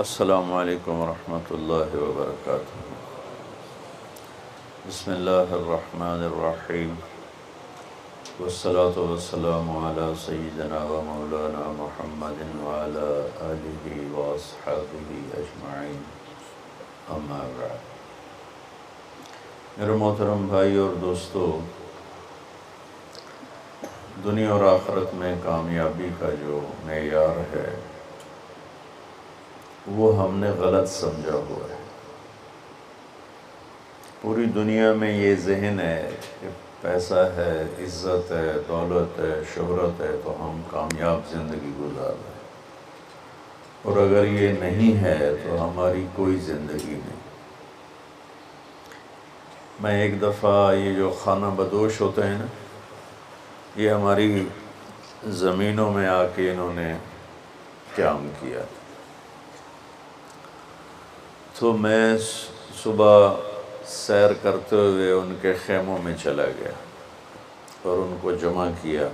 السلام علیکم ورحمۃ اللہ وبرکاتہ۔ بسم اللہ الرحمن الرحیم، والصلاة والسلام علی سیدنا و مولانا محمد وعلی آلہ واصحابہ اجمعین، اما بعد۔ میرے محترم بھائی اور دوستو، دنیا اور آخرت میں کامیابی کا جو معیار ہے وہ ہم نے غلط سمجھا ہوا ہے۔ پوری دنیا میں یہ ذہن ہے کہ پیسہ ہے، عزت ہے، دولت ہے، شہرت ہے تو ہم کامیاب زندگی گزار رہے ہیں، اور اگر یہ نہیں ہے تو ہماری کوئی زندگی نہیں۔ میں ایک دفعہ یہ جو خانہ بدوش ہوتے ہیں نا، یہ ہماری زمینوں میں آ کے انہوں نے قیام کیا، تو میں صبح سیر کرتے ہوئے ان کے خیموں میں چلا گیا اور ان کو جمع کیا،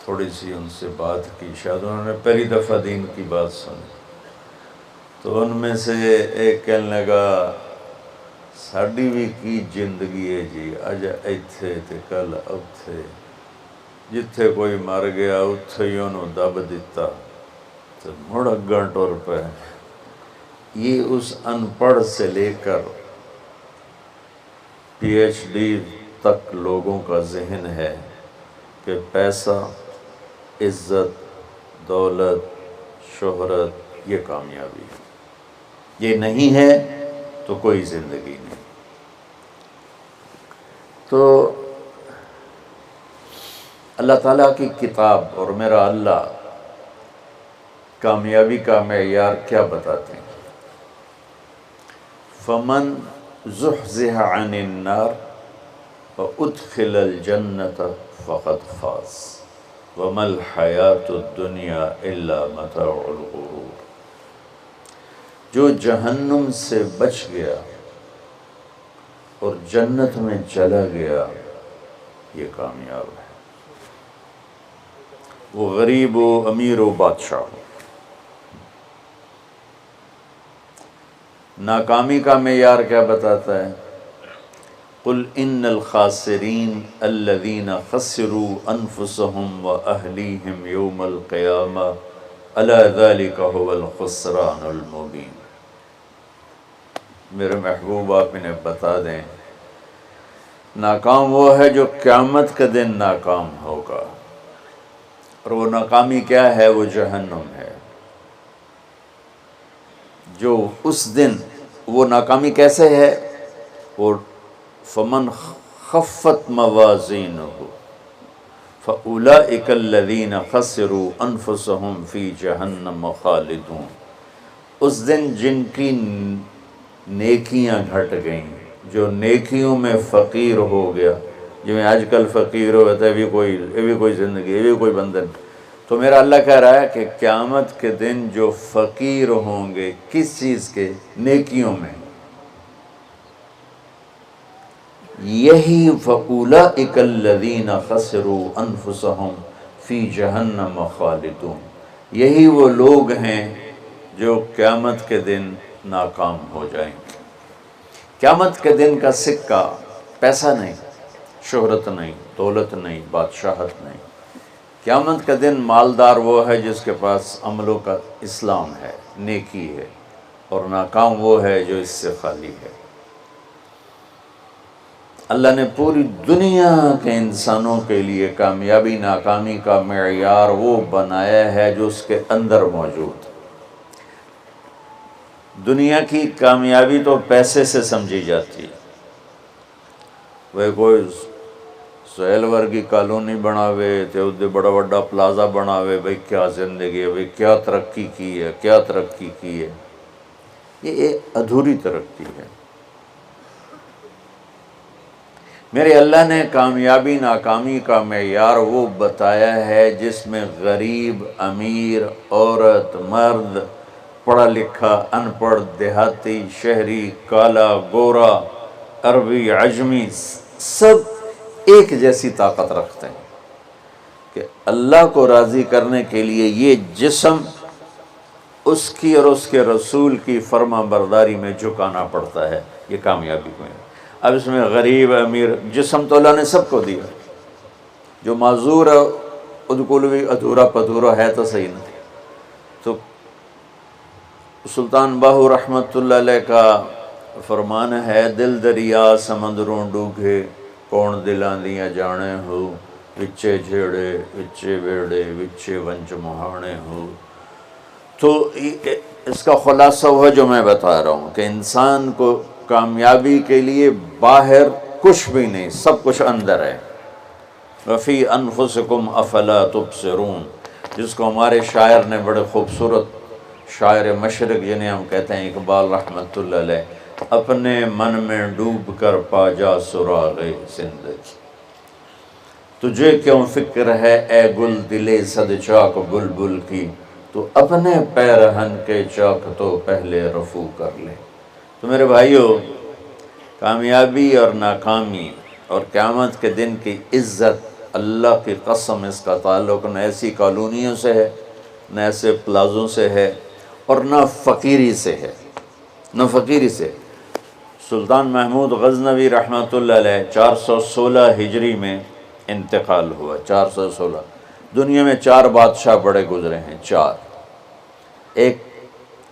تھوڑی سی ان سے بات کی۔ شاید انہوں نے پہلی دفعہ دین کی بات سنی، تو ان میں سے ایک کہنے لگا، ساڈی بھی کی زندگی ہے جی، اج ایتھے تے کل اوتھے، جتھے کوئی مر گیا اتھے ہی انہوں دب دیتا تے مڑ اگاں ٹر پے۔ یہ اس ان پڑھ سے لے کر پی ایچ ڈی تک لوگوں کا ذہن ہے کہ پیسہ، عزت، دولت، شہرت یہ کامیابی ہے، یہ نہیں ہے تو کوئی زندگی نہیں۔ تو اللہ تعالیٰ کی کتاب اور میرا اللہ کامیابی کا معیار کیا بتاتے ہیں؟ فمن زحزح عن النار وادخل الجنة فقد فاز وما الحیاة الدنیا الا متاع الغرور۔ جو جہنم سے بچ گیا اور جنت میں چلا گیا یہ کامیاب ہے، وہ غریب و امیر و بادشاہ ہو۔ ناکامی کا معیار کیا بتاتا ہے؟ قل ان الخاسرین الذین خسروا انفسهم واہلیہم یوم القیامہ الا ذلک هو الخسران المبین۔ میرے محبوب آپ انہیں بتا دیں، ناکام وہ ہے جو قیامت کے دن ناکام ہوگا، اور وہ ناکامی کیا ہے؟ وہ جہنم ہے۔ جو اس دن وہ ناکامی کیسے ہے؟ وہ فمن خفت موازینہ فاولئک الذین خسروا انفسهم فی جہنم خالدون۔ اس دن جن کی نیکیاں گھٹ گئیں، جو نیکیوں میں فقیر ہو گیا، جو میں آج کل فقیر ہو گیا، یہ بھی کوئی زندگی، یہ بھی کوئی بندن۔ تو میرا اللہ کہہ رہا ہے کہ قیامت کے دن جو فقیر ہوں گے، کس چیز کے؟ نیکیوں میں، یہی فَأُولَئِكَ الَّذِينَ خَسِرُوا أَنفُسَهُمْ فِي جَهَنَّمَ خَالِدُونَ۔ یہی وہ لوگ ہیں جو قیامت کے دن ناکام ہو جائیں گے۔ قیامت کے دن کا سکہ پیسہ نہیں، شہرت نہیں، دولت نہیں، بادشاہت نہیں۔ قیامت کا دن مالدار وہ ہے جس کے پاس عملوں کا اسلام ہے، نیکی ہے، اور ناکام وہ ہے جو اس سے خالی ہے۔ اللہ نے پوری دنیا کے انسانوں کے لیے کامیابی ناکامی کا معیار وہ بنایا ہے جو اس کے اندر موجود۔ دنیا کی کامیابی تو پیسے سے سمجھی جاتی ہے، وہ کوئی سہیل ورگی کالونی بناوے تے ادھے بڑا بڑا پلازا بناوے، بھئی کیا زندگی ہے، بھئی کیا ترقی کی ہے، کیا ترقی کی ہے۔ یہ ادھوری ترقی ہے۔ میرے اللہ نے کامیابی ناکامی کا معیار وہ بتایا ہے جس میں غریب، امیر، عورت، مرد، پڑھا لکھا، ان پڑھ، دیہاتی، شہری، کالا، گورا، عربی، عجمی، سب ایک جیسی طاقت رکھتے ہیں کہ اللہ کو راضی کرنے کے لیے یہ جسم اس کی اور اس کے رسول کی فرما برداری میں جھکانا پڑتا ہے، یہ کامیابی کو ہے۔ اب اس میں غریب امیر، جسم تو اللہ نے سب کو دیا، جو معذور ہے ادکل بھی ادھورا پدھورا ہے تو صحیح نہیں۔ تو سلطان باہو رحمۃ اللہ علیہ کا فرمان ہے، دل دریا سمندروں ڈوگے، کون دلاں دیاں جانے ہو، وچے جھیڑے وچے بیڑے وچے ونج مہانے ہو۔ تو اس کا خلاصہ وہ جو میں بتا رہا ہوں کہ انسان کو کامیابی کے لیے باہر کچھ بھی نہیں، سب کچھ اندر ہے۔ وفی انفسکم افلا تبصرون، جس کو ہمارے شاعر نے بڑے خوبصورت، شاعر مشرق جنہیں ہم کہتے ہیں اقبال رحمۃ اللہ علیہ، اپنے من میں ڈوب کر پا جا سراغ زندگی، تجھے کیوں فکر ہے اے گل دلے صد چاک بلبل کی، تو اپنے پیرہن کے چاک تو پہلے رفو کر لے۔ تو میرے بھائیو، کامیابی اور ناکامی اور قیامت کے دن کی عزت، اللہ کی قسم اس کا تعلق نہ ایسی کالونیوں سے ہے، نہ ایسے پلازوں سے ہے، اور نہ فقیری سے ہے، نہ فقیری سے۔ سلطان محمود غزنوی رحمۃ اللہ علیہ 416 ہجری میں انتقال ہوا، 416۔ دنیا میں 4 بادشاہ بڑے گزرے ہیں، 4۔ ایک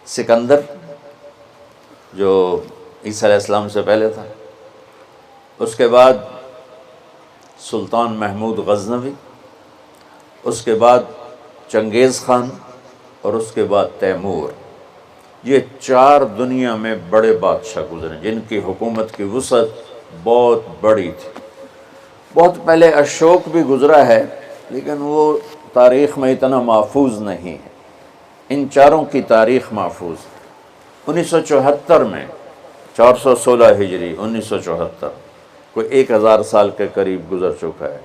سکندر جو عیسیٰ علیہ السلام سے پہلے تھا، اس کے بعد سلطان محمود غزنوی، اس کے بعد چنگیز خان، اور اس کے بعد تیمور۔ یہ 4 دنیا میں بڑے بادشاہ گزرے جن کی حکومت کی وسعت بہت بڑی تھی۔ بہت پہلے اشوک بھی گزرا ہے، لیکن وہ تاریخ میں اتنا محفوظ نہیں ہے۔ ان 4 کی تاریخ محفوظ ہے۔ 1974 میں، 416 ہجری 1974، کوئی 1000 سال کے قریب گزر چکا ہے،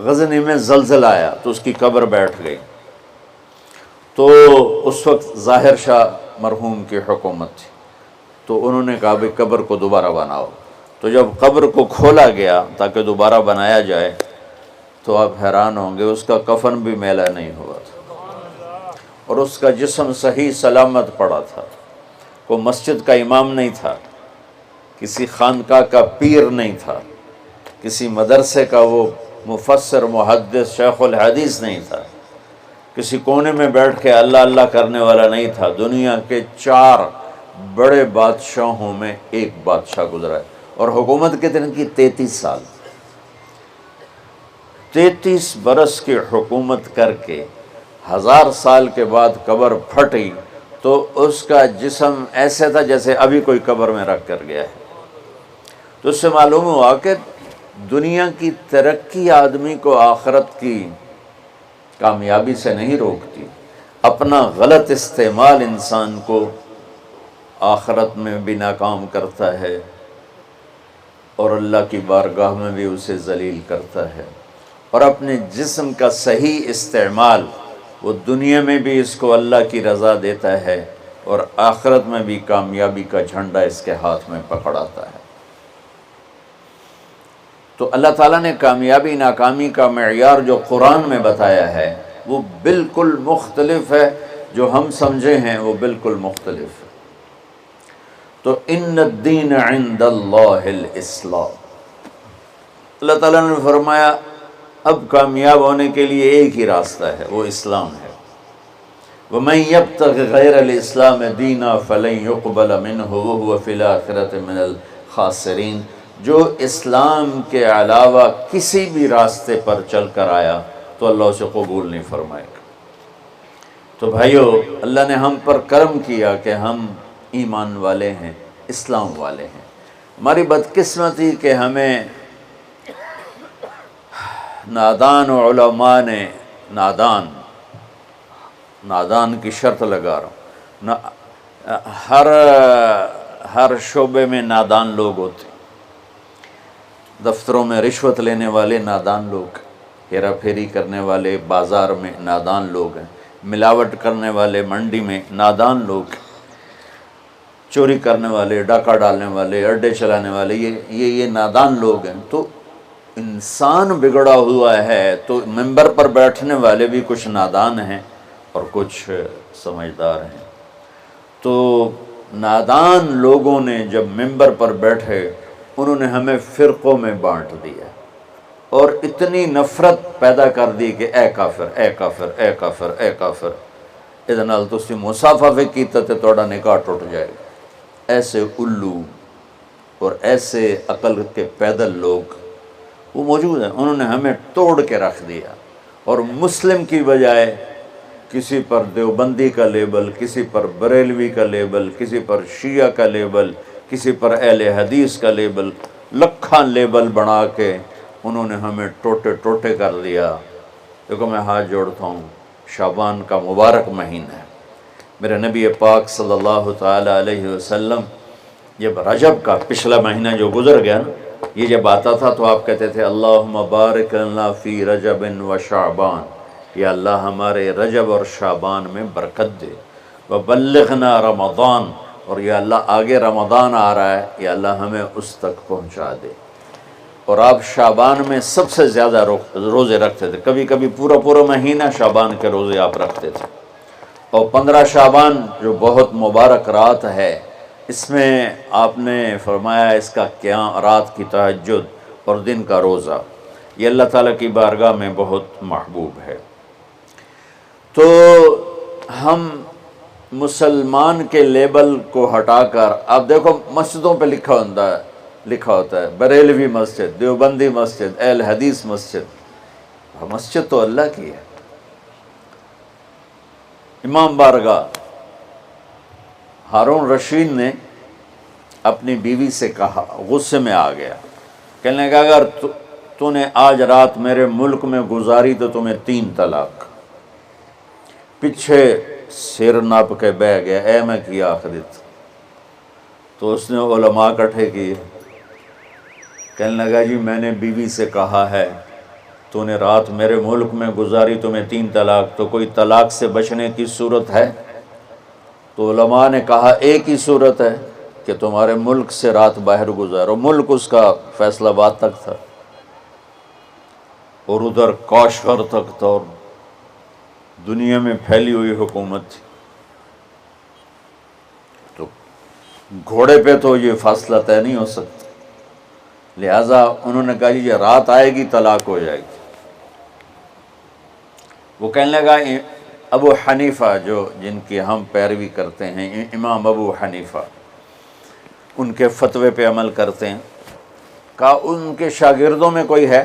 غزنی میں زلزلہ آیا تو اس کی قبر بیٹھ گئی۔ تو اس وقت ظاہر شاہ مرحوم کی حکومت تھی، تو انہوں نے کہا بھئی قبر کو دوبارہ بناؤ۔ تو جب قبر کو کھولا گیا تاکہ دوبارہ بنایا جائے، تو آپ حیران ہوں گے، اس کا کفن بھی میلا نہیں ہوا تھا، اور اس کا جسم صحیح سلامت پڑا تھا۔ کوئی مسجد کا امام نہیں تھا، کسی خانقاہ کا پیر نہیں تھا، کسی مدرسے کا وہ مفسر محدث شیخ الحدیث نہیں تھا، کسی کونے میں بیٹھ کے اللہ اللہ کرنے والا نہیں تھا۔ دنیا کے 4 بڑے بادشاہوں میں ایک بادشاہ گزرا ہے، اور حکومت کتنے کی؟ 33 سال۔ 33 برس کی حکومت کر کے 1000 سال کے بعد قبر پھٹی تو اس کا جسم ایسے تھا جیسے ابھی کوئی قبر میں رکھ کر گیا ہے۔ تو اس سے معلوم ہوا کہ دنیا کی ترقی آدمی کو آخرت کی کامیابی سے نہیں روکتی، اپنا غلط استعمال انسان کو آخرت میں بھی ناکام کرتا ہے، اور اللہ کی بارگاہ میں بھی اسے ذلیل کرتا ہے۔ اور اپنے جسم کا صحیح استعمال، وہ دنیا میں بھی اس کو اللہ کی رضا دیتا ہے، اور آخرت میں بھی کامیابی کا جھنڈا اس کے ہاتھ میں پکڑاتا ہے۔ تو اللہ تعالیٰ نے کامیابی ناکامی کا معیار جو قرآن میں بتایا ہے وہ بالکل مختلف ہے، جو ہم سمجھے ہیں وہ بالکل مختلف ہے۔ تو ان الدین عند اللہ الاسلام، اللہ تعالیٰ نے فرمایا اب کامیاب ہونے کے لیے ایک ہی راستہ ہے، وہ اسلام ہے۔ وَمَن يَبْتَغِ غَيْرَ الْإِسْلَامِ دِينًا فَلَن يُقْبَلَ مِنْهُ وَهُوَ فِي الْآخِرَةِ مِنَ الْخَاسِرِينَ، جو اسلام کے علاوہ کسی بھی راستے پر چل کر آیا تو اللہ اسے قبول نہیں فرمائے گا۔ تو بھائیو، اللہ نے ہم پر کرم کیا کہ ہم ایمان والے ہیں، اسلام والے ہیں۔ ہماری بدقسمتی کہ ہمیں نادان علماء نے، نادان کی شرط لگا رہا ہوں، ہر شعبے میں نادان لوگ ہوتے ہیں۔ دفتروں میں رشوت لینے والے نادان لوگ، ہیرا پھیری کرنے والے بازار میں نادان لوگ ہیں، ملاوٹ کرنے والے منڈی میں نادان لوگ، چوری کرنے والے، ڈاکہ ڈالنے والے، اڈے چلانے والے، یہ نادان لوگ ہیں۔ تو انسان بگڑا ہوا ہے تو ممبر پر بیٹھنے والے بھی کچھ نادان ہیں اور کچھ سمجھدار ہیں۔ تو نادان لوگوں نے جب منبر پر بیٹھے انہوں نے ہمیں فرقوں میں بانٹ دیا اور اتنی نفرت پیدا کر دی کہ اے کافر اے کافر اے کافر اے کافر، ادھے نال تسی مصافحہ بھی کیتا تے تہاڈا نکاح ٹوٹ جائے گا۔ ایسے الو اور ایسے عقل کے پیدل لوگ وہ موجود ہیں، انہوں نے ہمیں توڑ کے رکھ دیا، اور مسلم کی بجائے کسی پر دیوبندی کا لیبل، کسی پر بریلوی کا لیبل، کسی پر شیعہ کا لیبل، کسی پر اہل حدیث کا لیبل، لکھاں لیبل بنا کے انہوں نے ہمیں ٹوٹے ٹوٹے کر دیا۔ دیکھو میں ہاتھ جوڑتا ہوں، شعبان کا مبارک مہینہ ہے، میرے نبی پاک صلی اللہ تعالیٰ علیہ وسلم جب رجب کا پچھلا مہینہ جو گزر گیا نا، یہ جب آتا تھا تو آپ کہتے تھے اللہم بارک لنا فی رجب و شعبان، یا اللہ ہمارے رجب اور شعبان میں برکت دے، وبلغنا رمضان، اور یا اللہ آگے رمضان آ رہا ہے، یا اللہ ہمیں اس تک پہنچا دے۔ اور آپ شعبان میں سب سے زیادہ روزے رکھتے تھے، کبھی کبھی پورا مہینہ شعبان کے روزے آپ رکھتے تھے۔ اور 15 شعبان جو بہت مبارک رات ہے، اس میں آپ نے فرمایا اس کا قیام، رات کی تہجد اور دن کا روزہ، یہ اللہ تعالیٰ کی بارگاہ میں بہت محبوب ہے۔ تو ہم مسلمان کے لیبل کو ہٹا کر، آپ دیکھو مسجدوں پہ لکھا ہوتا ہے بریلوی مسجد، دیوبندی مسجد، اہل حدیث مسجد۔ مسجد تو اللہ کی ہے۔ امام بارگاہ ہارون رشید نے اپنی بیوی سے کہا، غصے میں آ گیا، کہنے لگا اگر تو نے آج رات میرے ملک میں گزاری تو تمہیں 3 طلاق۔ پیچھے سر ناپ کے بہ گیا، اے میں کیا آخرت۔ تو اس نے علماء اکٹھے کیے، کہنے لگا جی میں نے بیوی سے کہا ہے تو نے رات میرے ملک میں گزاری تمہیں 3 طلاق، تو کوئی طلاق سے بچنے کی صورت ہے؟ تو علماء نے کہا ایک ہی صورت ہے کہ تمہارے ملک سے رات باہر گزارو۔ ملک اس کا فیصل آباد تک تھا اور ادھر کاشغر تک تھا، اور دنیا میں پھیلی ہوئی حکومت تھی، تو گھوڑے پہ تو یہ فاصلہ طے نہیں ہو سکتا، لہٰذا انہوں نے کہا یہ رات آئے گی طلاق ہو جائے گی۔ وہ کہنے لگا ابو حنیفہ جو جن کی ہم پیروی کرتے ہیں، امام ابو حنیفہ، ان کے فتوے پہ عمل کرتے ہیں، کہا ان کے شاگردوں میں کوئی ہے؟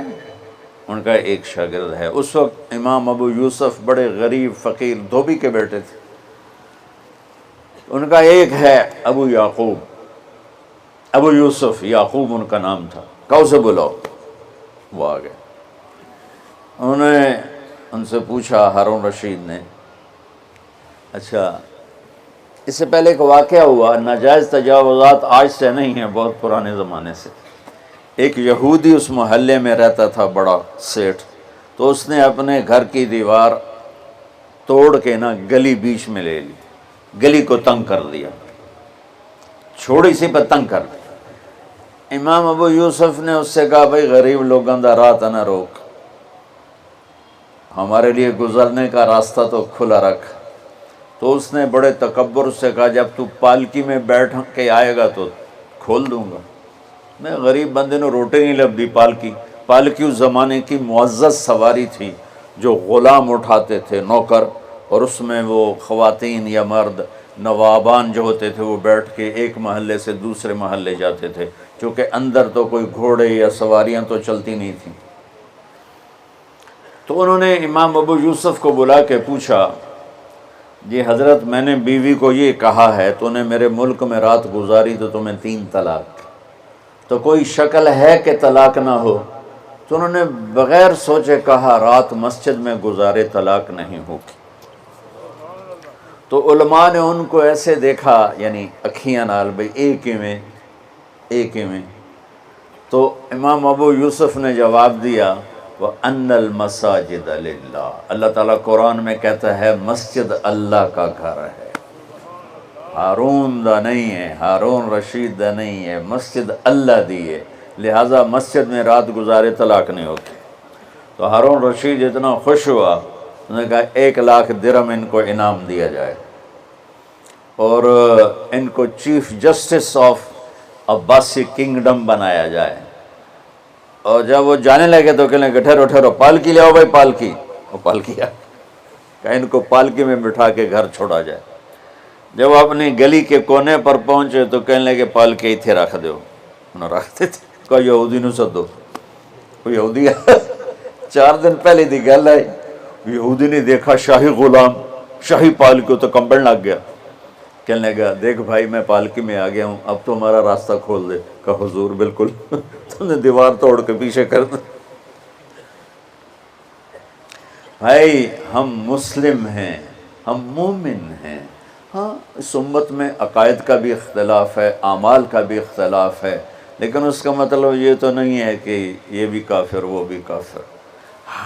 ان کا ایک شاگرد ہے۔ اس وقت امام ابو یوسف بڑے غریب فقیر دھوبی کے بیٹے تھے، ان کا ایک ہے ابو یعقوب، ابو یوسف یعقوب ان کا نام تھا، کہا اسے بلاؤ۔ وہ آ گئے، انہوں نے ان سے پوچھا، ہارون رشید نے، اچھا اس سے پہلے ایک واقعہ ہوا، ناجائز تجاوزات آج سے نہیں ہیں، بہت پرانے زمانے سے۔ ایک یہودی اس محلے میں رہتا تھا، بڑا سیٹھ، تو اس نے اپنے گھر کی دیوار توڑ کے نا گلی بیچ میں لے لی، گلی کو تنگ کر دیا، چھوڑی سی پہ تنگ کر دیا۔ امام ابو یوسف نے اس سے کہا بھائی غریب لوگوں دا راہ نہ روک، ہمارے لیے گزرنے کا راستہ تو کھلا رکھ۔ تو اس نے بڑے تکبر سے کہا جب تو پالکی میں بیٹھ کے آئے گا تو کھول دوں گا۔ میں غریب بندے نے روٹی نہیں لبھی۔ پالکی اس زمانے کی معزز سواری تھی جو غلام اٹھاتے تھے، نوکر، اور اس میں وہ خواتین یا مرد نوابان جو ہوتے تھے وہ بیٹھ کے ایک محلے سے دوسرے محلے جاتے تھے، چونکہ اندر تو کوئی گھوڑے یا سواریاں تو چلتی نہیں تھیں۔ تو انہوں نے امام ابو یوسف کو بلا کے پوچھا، جی حضرت میں نے بیوی کو یہ کہا ہے تو نے میرے ملک میں رات گزاری تو تمہیں 3 طلاق، تو کوئی شکل ہے کہ طلاق نہ ہو؟ تو انہوں نے بغیر سوچے کہا رات مسجد میں گزارے طلاق نہیں ہوگی۔ تو علماء نے ان کو ایسے دیکھا، یعنی اکھیاں نال، بھئی ایک میں تو امام ابو یوسف نے جواب دیا وَأَنَّ الْمَسَاجِدَ لِلَّهِ، اللہ تعالیٰ قرآن میں کہتا ہے مسجد اللہ کا گھر ہے، ہارون دا نہیں ہے، ہارون رشید دا نہیں ہے، مسجد اللہ دی ہے، لہٰذا مسجد میں رات گزارے طلاق نہیں ہوتی۔ تو ہارون رشید اتنا خوش ہوا انہوں نے کہا 1,00,000 درہم ان کو انعام دیا جائے اور ان کو chief justice of Abbasi kingdom بنایا جائے۔ اور جب وہ جانے لگے تو کہنے لگے ٹھہرو ٹھہرو، پالکی لے آؤ بھائی، پالکی۔ وہ پالکی آ، کہ ان کو پالکی میں بٹھا کے گھر چھوڑا جائے۔ جب وہ اپنی گلی کے کونے پر پہنچے تو کہنے لگے پالکی ایتھے رکھ دو، انہوں رکھتے تھے۔ کہا یہودی نو سدو، وہ یہودی 4 دن پہلے دی گل ہے، یہودی نے دیکھا شاہی غلام، شاہی پالکی، تو کمبل لگ گیا۔ کہنے لگا دیکھ بھائی میں پالکی میں آ گیا ہوں، اب تو ہمارا راستہ کھول دے۔ کہا حضور بالکل، تم نے دیوار توڑ کے پیچھے کر دیا۔ بھائی ہم مسلم ہیں، ہم مومن ہیں۔ ہاں اس امت میں عقائد کا بھی اختلاف ہے، اعمال کا بھی اختلاف ہے، لیکن اس کا مطلب یہ تو نہیں ہے کہ یہ بھی کافر وہ بھی کافر۔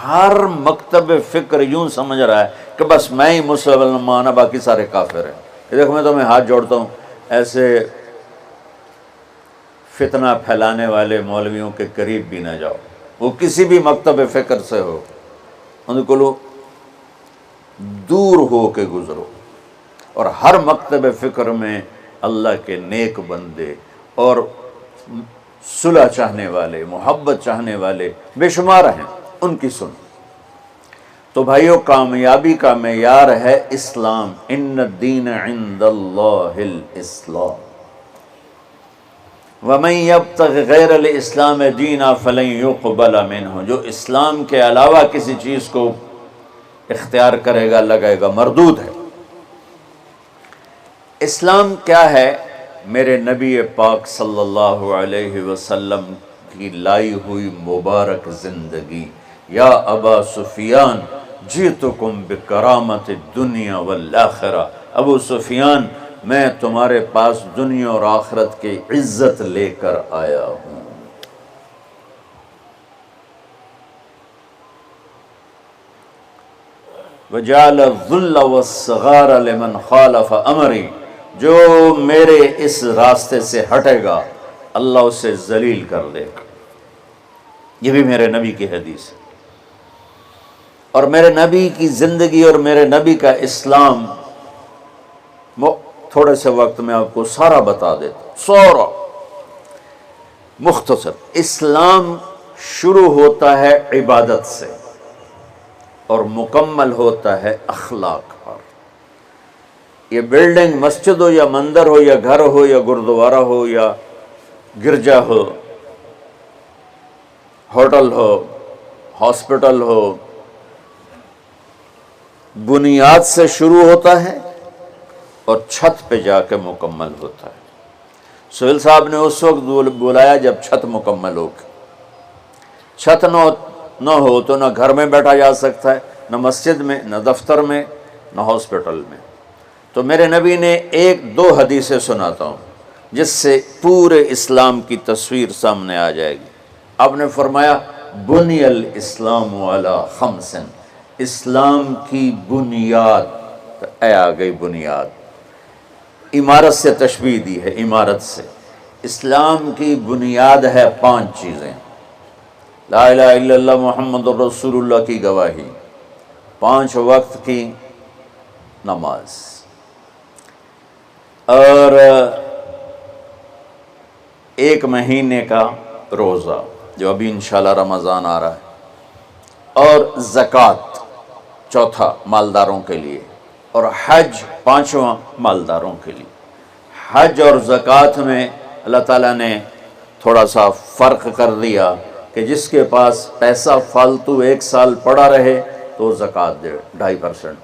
ہر مکتب فکر یوں سمجھ رہا ہے کہ بس میں ہی مسلمان ہوں، باقی سارے کافر ہیں۔ یہ دیکھو میں تمہیں ہاتھ جوڑتا ہوں، ایسے فتنہ پھیلانے والے مولویوں کے قریب بھی نہ جاؤ، وہ کسی بھی مکتب فکر سے ہو، ان کو لو دور ہو کے گزرو۔ اور ہر مکتب فکر میں اللہ کے نیک بندے اور صلح چاہنے والے، محبت چاہنے والے بے شمار ہیں، ان کی سن۔ تو بھائیو کامیابی کا معیار ہے اسلام، ان الدین عند اللہ الاسلام، وَمَن يَبْتَغِ غَيْرَ الْإِسْلَامِ دِينًا فَلَن يُقْبَلَ مِنْهُ، جو اسلام کے علاوہ کسی چیز کو اختیار کرے گا لگے گا مردود ہے۔ اسلام کیا ہے؟ میرے نبی پاک صلی اللہ علیہ وسلم کی لائی ہوئی مبارک زندگی۔ یا ابا سفیان جئتکم بکرامت الدنیا والآخرہ، ابو سفیان میں تمہارے پاس دنیا اور آخرت کی عزت لے کر آیا ہوں۔ وَجَعَلَ الذُّلَّ وَالصِّغَارَ لِمَنْ خَالَفَ أَمْرِي، جو میرے اس راستے سے ہٹے گا اللہ اسے ذلیل کر دے گا۔ یہ بھی میرے نبی کی حدیث ہے، اور میرے نبی کی زندگی اور میرے نبی کا اسلام تھوڑے سے وقت میں آپ کو سارا بتا دیتا ہوں، سارا مختصر۔ اسلام شروع ہوتا ہے عبادت سے اور مکمل ہوتا ہے اخلاق پر۔ یہ بلڈنگ مسجد ہو یا مندر ہو یا گھر ہو یا گردوارہ ہو یا گرجا ہو، ہوٹل ہو، ہاسپٹل ہو، بنیاد سے شروع ہوتا ہے اور چھت پہ جا کے مکمل ہوتا ہے۔ سہیل صاحب نے اس وقت بلایا جب چھت مکمل ہو گئی۔ چھت نہ ہو تو نہ گھر میں بیٹھا جا سکتا ہے، نہ مسجد میں، نہ دفتر میں، نہ ہاسپٹل میں۔ تو میرے نبی نے 1-2 حدیثیں سناتا ہوں جس سے پورے اسلام کی تصویر سامنے آ جائے گی۔ آپ نے فرمایا بنی الاسلام علی 5، اسلام کی بنیاد، اے آ گئی بنیاد، عمارت سے تشبیہ دی ہے، عمارت سے۔ اسلام کی بنیاد ہے 5 چیزیں، لا الہ الا اللہ محمد رسول اللہ کی گواہی، 5 وقت کی نماز، اور 1 مہینے کا روزہ جو ابھی انشاءاللہ رمضان آ رہا ہے، اور زکوٰۃ 4 مالداروں کے لیے، اور حج 5واں مالداروں کے لیے۔ حج اور زکوٰۃ میں اللہ تعالیٰ نے تھوڑا سا فرق کر دیا کہ جس کے پاس پیسہ فالتو 1 سال پڑا رہے تو وہ زکوٰۃ دے 2.5%،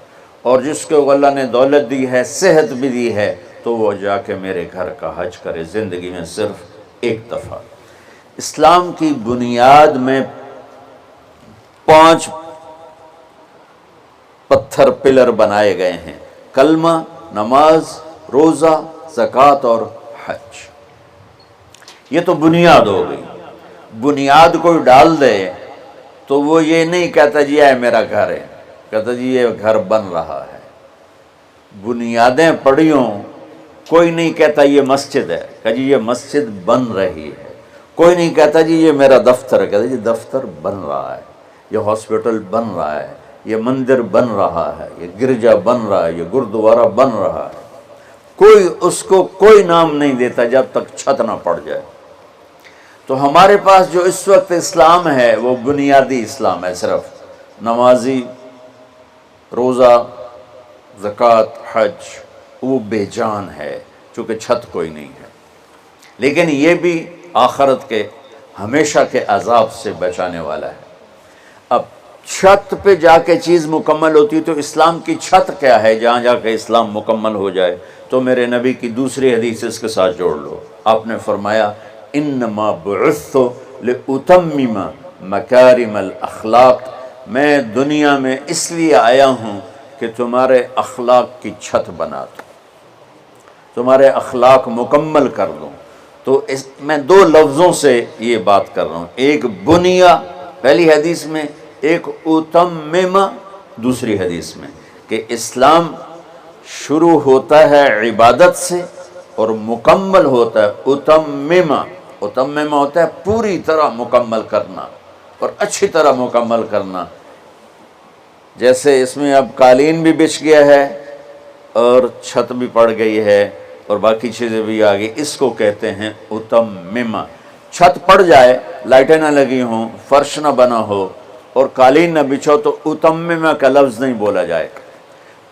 اور جس کو اللہ نے دولت دی ہے، صحت بھی دی ہے، تو وہ جا کے میرے گھر کا حج کرے زندگی میں صرف 1 دفعہ۔ اسلام کی بنیاد میں 5 پتھر پلر بنائے گئے ہیں، کلمہ، نماز، روزہ، زکوٰۃ اور حج۔ یہ تو بنیاد ہو گئی۔ بنیاد کوئی ڈال دے تو وہ یہ نہیں کہتا جی اے میرا گھر ہے، کہتا جی یہ گھر بن رہا ہے۔ بنیادیں پڑی ہوں، کوئی نہیں کہتا یہ مسجد ہے، کہ جی یہ مسجد بن رہی ہے۔ کوئی نہیں کہتا جی یہ میرا دفتر ہے، کہتا جی دفتر بن رہا ہے، یہ ہاسپٹل بن رہا ہے، یہ مندر بن رہا ہے، یہ گرجا بن رہا ہے، یہ گردوارہ بن رہا ہے، کوئی اس کو کوئی نام نہیں دیتا جب تک چھت نہ پڑ جائے۔ تو ہمارے پاس جو اس وقت اسلام ہے وہ بنیادی اسلام ہے، صرف نمازی، روزہ، زکوٰۃ، حج، وہ بے جان ہے چونکہ چھت کوئی نہیں ہے۔ لیکن یہ بھی آخرت کے ہمیشہ کے عذاب سے بچانے والا ہے۔ اب چھت پہ جا کے چیز مکمل ہوتی تو اسلام کی چھت کیا ہے جہاں جا کے اسلام مکمل ہو جائے؟ تو میرے نبی کی دوسری حدیث اس کے ساتھ جوڑ لو۔ آپ نے فرمایا انما بعثت لاتمم مکارم الاخلاق، میں دنیا میں اس لیے آیا ہوں کہ تمہارے اخلاق کی چھت بنا دوں، تمہارے اخلاق مکمل کر دوں۔ تو میں دو لفظوں سے یہ بات کر رہا ہوں، ایک بنیا پہلی حدیث میں، ایک اتمم دوسری حدیث میں، کہ اسلام شروع ہوتا ہے عبادت سے اور مکمل ہوتا ہے اتمم۔ اتمم ہوتا ہے پوری طرح مکمل کرنا اور اچھی طرح مکمل کرنا۔ جیسے اس میں اب قالین بھی بچھ گیا ہے اور چھت بھی پڑ گئی ہے اور باقی چیزیں بھی آ گئی، اس کو کہتے ہیں اتمم۔ چھت پڑ جائے، لائٹیں نہ لگی ہوں، فرش نہ بنا ہو اور قالین نہ بچھو تو اتمم کا لفظ نہیں بولا جائے۔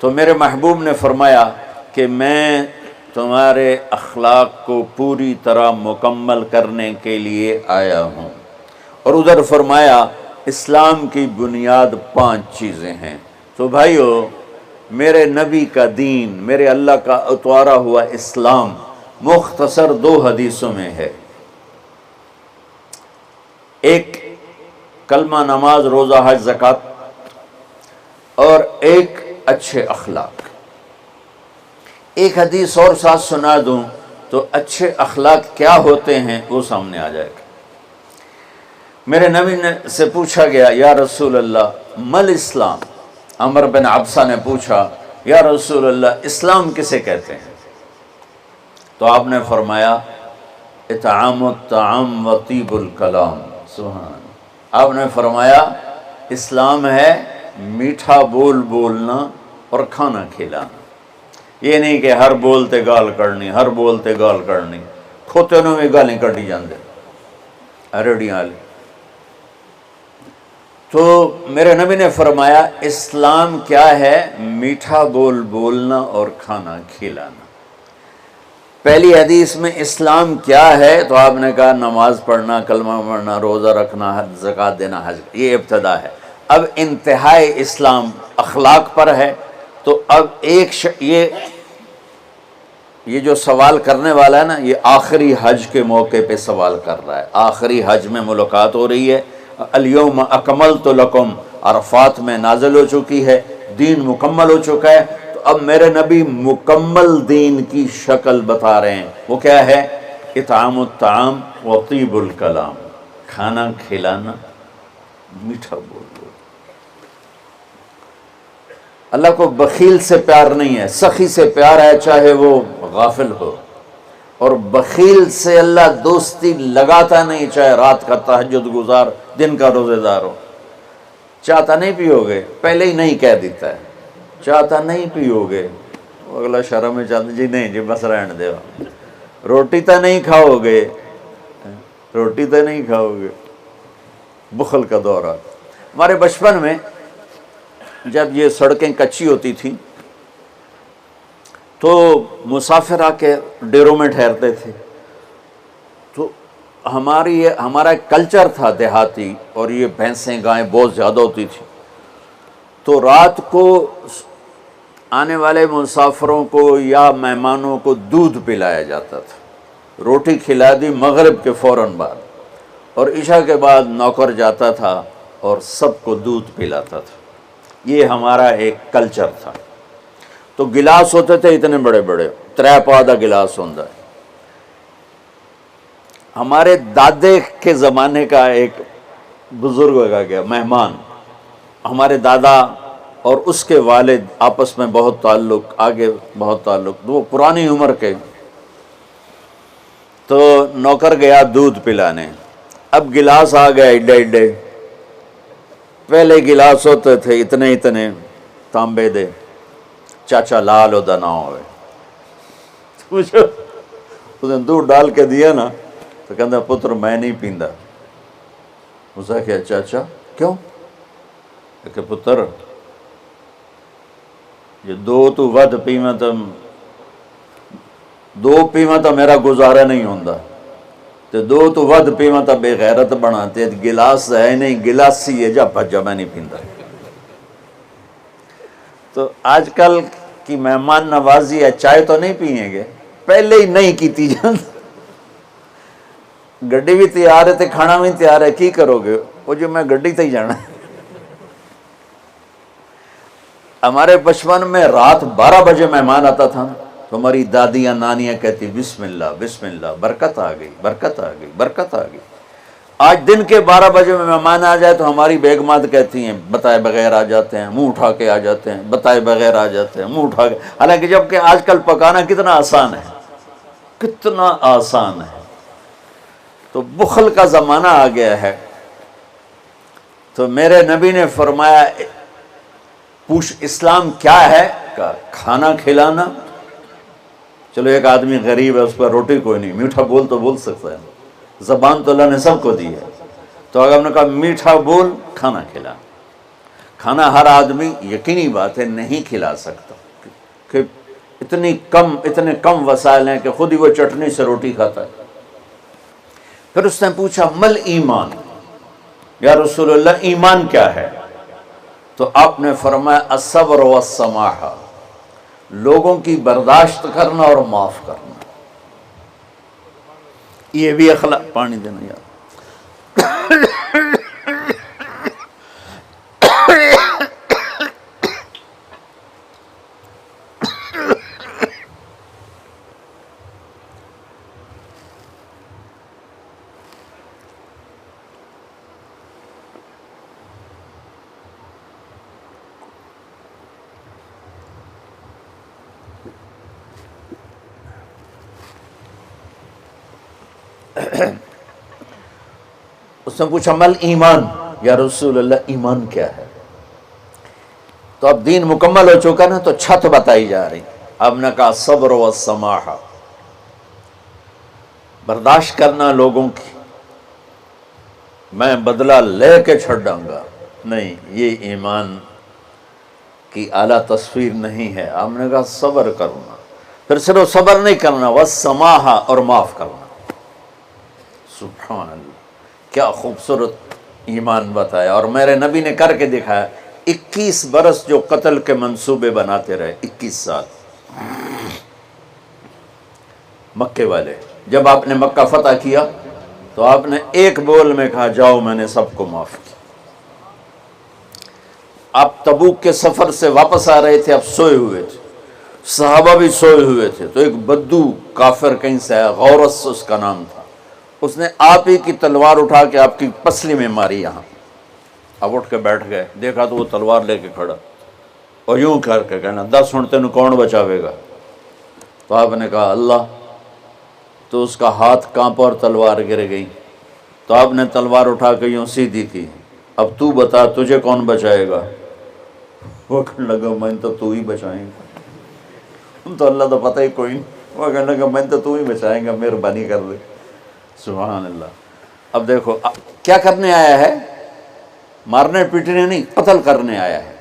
تو میرے محبوب نے فرمایا کہ میں تمہارے اخلاق کو پوری طرح مکمل کرنے کے لیے آیا ہوں۔ اور ادھر فرمایا اسلام کی بنیاد 5 چیزیں ہیں۔ تو بھائیو، میرے نبی کا دین، میرے اللہ کا اتوارا ہوا اسلام مختصر 2 حدیثوں میں ہے، ایک کلمہ، نماز، روزہ، حج، زکوٰۃ، اور ایک اچھے اخلاق۔ ایک حدیث اور ساتھ سنا دوں تو اچھے اخلاق کیا ہوتے ہیں وہ سامنے آ جائے گا۔ میرے نبی سے پوچھا گیا یا رسول اللہ مل اسلام، عمر بن عبسہ نے پوچھا یا رسول اللہ اسلام کسے کہتے ہیں؟ تو آپ نے فرمایا اطعام الطعام و طیب الکلام۔ سبحان، آپ نے فرمایا اسلام ہے میٹھا بول بولنا اور کھانا کھلانا۔ یہ نہیں کہ ہر بولتے گال کرنی، ہر بولتے گال کرنی، کھوتے نوں میں گالیں کڈی جاندے ریڑیاں والے۔ تو میرے نبی نے فرمایا اسلام کیا ہے؟ میٹھا بول بولنا اور کھانا کھلانا۔ پہلی حدیث میں اسلام کیا ہے تو آپ نے کہا نماز پڑھنا، کلمہ پڑھنا، روزہ رکھنا، زکوٰۃ دینا، حج۔ یہ ابتدا ہے۔ اب انتہائی اسلام اخلاق پر ہے۔ تو اب یہ جو سوال کرنے والا ہے نا، یہ آخری حج کے موقع پہ سوال کر رہا ہے۔ آخری حج میں ملاقات ہو رہی ہے، الیوم اکملت لکم عرفات میں نازل ہو چکی ہے، دین مکمل ہو چکا ہے۔ تو اب میرے نبی مکمل دین کی شکل بتا رہے ہیں، وہ کیا ہے؟ اطعام الطعام و طیب الکلام، کھانا کھلانا، میٹھا بول بول۔ اللہ کو بخیل سے پیار نہیں ہے، سخی سے پیار ہے، چاہے وہ غافل ہو۔ اور بخیل سے اللہ دوستی لگاتا نہیں، چاہے رات کا تہجد گزار، دن کا روزے دار ہو۔ چاہتا نہیں پیو گے، پہلے ہی نہیں کہہ دیتا ہے، چاہتا نہیں پیو گے، اگلا شرم میں چاہتا جی نہیں جی بس رہن دے، روٹی تو نہیں کھاؤ گے، روٹی تو نہیں کھاؤ گے۔ بخل کا دورہ۔ ہمارے بچپن میں جب یہ سڑکیں کچی ہوتی تھیں تو مسافر آ کے ڈیروں میں ٹھہرتے تھے، تو ہمارا ایک کلچر تھا دیہاتی، اور یہ بھینسیں گائیں بہت زیادہ ہوتی تھی، تو رات کو آنے والے مسافروں کو یا مہمانوں کو دودھ پلایا جاتا تھا۔ روٹی کھلا دی مغرب کے فوراً بعد، اور عشاء کے بعد نوکر جاتا تھا اور سب کو دودھ پلاتا تھا۔ یہ ہمارا ایک کلچر تھا۔ تو گلاس ہوتے تھے اتنے بڑے بڑے، 3 پا دا گلاس ہوتا ہے۔ ہمارے دادے کے زمانے کا ایک بزرگ ہوگا گیا مہمان، ہمارے دادا اور اس کے والد آپس میں بہت تعلق، آگے بہت تعلق، وہ پرانی عمر کے۔ تو نوکر گیا دودھ پلانے، اب گلاس آ گیا ایڈے ایڈے، پہلے گلاس ہوتے تھے اتنے اتنے تانبے دے، چاچا لال ہوتا نہ ہوئے، پوچھو اس نے دودھ ڈال کے دیا نا تو کہتا پتر میں نہیں پیندا۔ اس نے کہا چاچا کیوں؟ کہ پتر یہ دو تو ود پیواں تو دو پیواں تو میرا گزارا نہیں ہوندا، تے دو تو ود پیواں تو بے غیرت بنا، تے گلاس ہے نہیں گلاسی ہے، جا بھجا میں نہیں پیندا۔ تو آج کل کی مہمان نوازی ہے، چائے تو نہیں پئیں گے، پہلے ہی نہیں کیتی جان، گڈی بھی تیار ہے تے کھانا بھی تیار ہے، کی کرو گے؟ وہ جو میں گڈی تے ہی جانا ہے۔ ہمارے بچپن میں رات 12 بجے مہمان آتا تھا تو ہماری دادیاں نانیاں کہتی بسم اللہ بسم اللہ، برکت آ گئی برکت آ گئی برکت آ گئی۔ آج دن کے 12 بجے میں مہمان آ جائے تو ہماری بیگمات کہتی ہیں بتائے بغیر آ جاتے ہیں، منہ اٹھا کے آ جاتے ہیں، بتائے بغیر آ جاتے ہیں، منہ اٹھا کے، حالانکہ جب کہ آج کل پکانا کتنا آسان ہے، کتنا آسان ہے۔ تو بخل کا زمانہ آ گیا ہے۔ تو میرے نبی نے فرمایا پوچھ اسلام کیا ہے؟ کہا کھانا کھلانا۔ چلو ایک آدمی غریب ہے، اس پر روٹی کوئی نہیں، میٹھا بول تو بول سکتا ہے، زبان تو اللہ نے سب کو دی ہے، تو اگر ہم نے کہا میٹھا بول کھانا کھلا، کھانا ہر آدمی یقینی بات ہے نہیں کھلا سکتا، کہ اتنے کم وسائل ہیں کہ خود ہی وہ چٹنی سے روٹی کھاتا ہے۔ پھر اس نے پوچھا مل ایمان، یا رسول اللہ ایمان کیا ہے؟ تو آپ نے فرمایا الصبر والسماحہ، لوگوں کی برداشت کرنا اور معاف کرنا۔ یہ بھی اخلاق، پانی دینا یار۔ اس نے پوچھا مل ایمان، یا رسول اللہ ایمان کیا ہے؟ تو اب دین مکمل ہو چکا نا، تو چھت بتائی جا رہی۔ اب نے کہا صبر و سماحہ، برداشت کرنا لوگوں کی، میں بدلہ لے کے چھڑوں گا نہیں، یہ ایمان کی اعلیٰ تصویر نہیں ہے۔ آپ نے کہا صبر کرنا، پھر صرف صبر نہیں کرنا، والسماحہ، اور معاف کرنا۔ سبحان اللہ، کیا خوبصورت ایمان بتایا، اور میرے نبی نے کر کے دکھایا۔ 21 برس جو قتل کے منصوبے بناتے رہے، 21 سال مکے والے، جب آپ نے مکہ فتح کیا تو آپ نے ایک بول میں کہا جاؤ میں نے سب کو معاف کیا۔ آپ تبوک کے سفر سے واپس آ رہے تھے، آپ سوئے ہوئے تھے، صحابہ بھی سوئے ہوئے تھے، تو ایک بدو کافر کہیں سے آیا، غورس اس کا نام تھا، اس نے آپ ہی کی تلوار اٹھا کے آپ کی پسلی میں ماری یہاں۔ اب اٹھ کے بیٹھ گئے، دیکھا تو وہ تلوار لے کے کھڑا، اور یوں کر کے کہنا 10 ہن تینوں کون بچاوے گا؟ تو آپ نے کہا اللہ، تو اس کا ہاتھ کانپا اور تلوار گر گئی۔ تو آپ نے تلوار اٹھا کے یوں سیدھی کی، اب تو بتا تجھے کون بچائے گا؟ وہ کہنے لگا میں تو ہی بچائیں گا، ہم تو اللہ تو پتہ ہی کوئی نہیں۔ وہ کہنے لگا میں تو ہی بچائیں گا، مہربانی کر دے۔ سبحان اللہ۔ اب دیکھو کیا کرنے آیا ہے، مارنے پیٹنے نہیں، قتل کرنے آیا ہے۔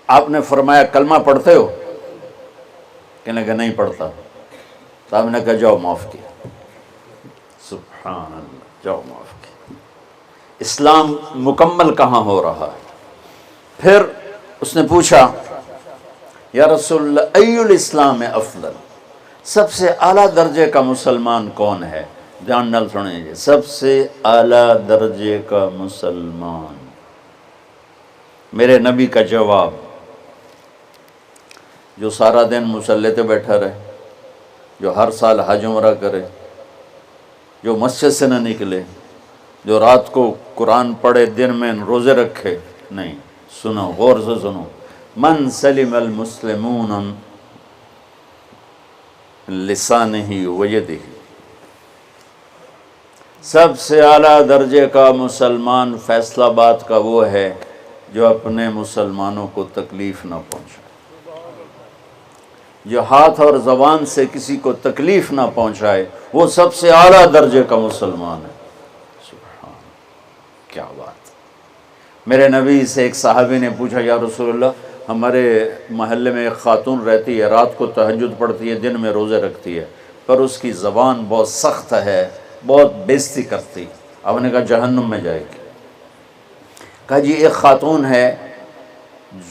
آپ نے فرمایا کلمہ پڑھتے ہو؟ کہنے لگا نہیں پڑھتا۔ تو آپ نے کہا جاؤ معاف کیا۔ سبحان اللہ، جاؤ معاف کیا۔ اسلام مکمل کہاں ہو رہا ہے؟ پھر اس نے پوچھا یا رسول اللہ ای الاسلام افضل، سب سے اعلیٰ درجے کا مسلمان کون ہے؟ دھیان نال سنیں جی، سب سے اعلیٰ درجے کا مسلمان، میرے نبی کا جواب، جو سارا دن مصلی پہ بیٹھا رہے، جو ہر سال حج عمرہ کرے، جو مسجد سے نہ نکلے، جو رات کو قرآن پڑھے، دن میں روزے رکھے، نہیں، سنو غور سے سنو، من سلم المسلمون لسانہ و یدہ، سب سے اعلیٰ درجے کا مسلمان فیصل آباد کا وہ ہے جو اپنے مسلمانوں کو تکلیف نہ پہنچائے، جو ہاتھ اور زبان سے کسی کو تکلیف نہ پہنچائے، وہ سب سے اعلیٰ درجے کا مسلمان ہے۔ سبحان، کیا بات! میرے نبی سے ایک صحابی نے پوچھا، یا رسول اللہ، ہمارے محلے میں ایک خاتون رہتی ہے، رات کو تہجد پڑھتی ہے، دن میں روزے رکھتی ہے، پر اس کی زبان بہت سخت ہے، بہت بےزتی کرتی۔ آپ نے کہا جہنم میں جائے گی۔ کہا جی ایک خاتون ہے